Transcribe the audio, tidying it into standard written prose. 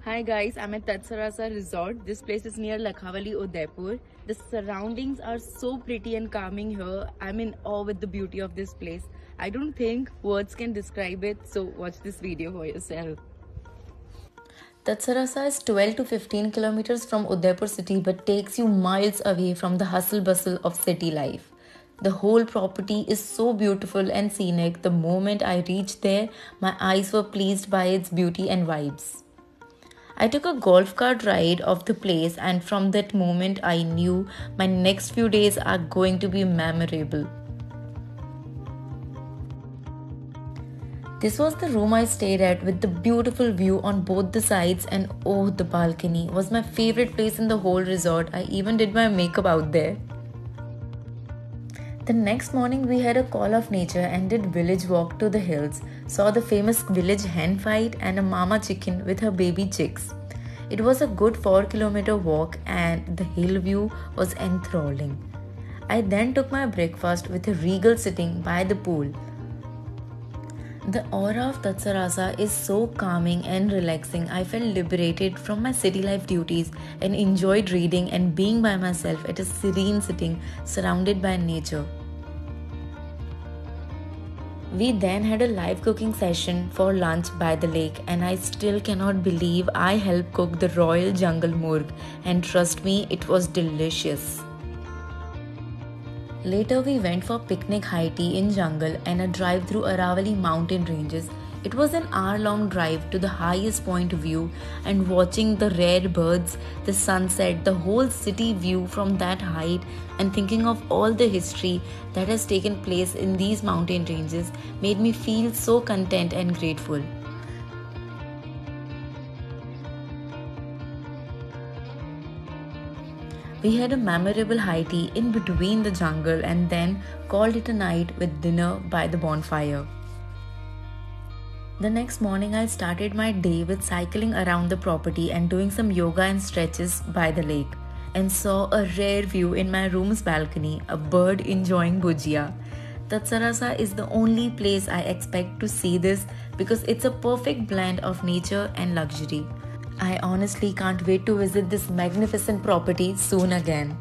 Hi guys, I'm at Tatsarasa Resort. This place is near Lakhavali, Udaipur. The surroundings are so pretty and calming here. I'm in awe with the beauty of this place. I don't think words can describe it, so watch this video for yourself. Tatsarasa is 12 to 15 kilometers from Udaipur city but takes you miles away from the hustle bustle of city life. The whole property is so beautiful and scenic. The moment I reached there, my eyes were pleased by its beauty and vibes. I took a golf cart ride of the place, and from that moment, I knew my next few days are going to be memorable. This was the room I stayed at with the beautiful view on both the sides, and oh, the balcony was my favorite place in the whole resort. I even did my makeup out there. The next morning, we had a call of nature and did village walk to the hills, saw the famous village hen fight and a mama chicken with her baby chicks. It was a good 4-kilometer walk and the hill view was enthralling. I then took my breakfast with a regal sitting by the pool. The aura of Tatsarasa is so calming and relaxing. I felt liberated from my city life duties and enjoyed reading and being by myself at a serene sitting surrounded by nature. We then had a live cooking session for lunch by the lake, and I still cannot believe I helped cook the Royal Jungle Murg, and trust me, it was delicious. Later, we went for picnic high tea in jungle and a drive through Aravali mountain ranges. It was an hour-long drive to the highest point of view, and watching the rare birds, the sunset, the whole city view from that height, and thinking of all the history that has taken place in these mountain ranges made me feel so content and grateful. We had a memorable high tea in between the jungle and then called it a night with dinner by the bonfire. The next morning, I started my day with cycling around the property and doing some yoga and stretches by the lake, and saw a rare view in my room's balcony, a bird enjoying bhujia. Tatsarasa is the only place I expect to see this because it's a perfect blend of nature and luxury. I honestly can't wait to visit this magnificent property soon again.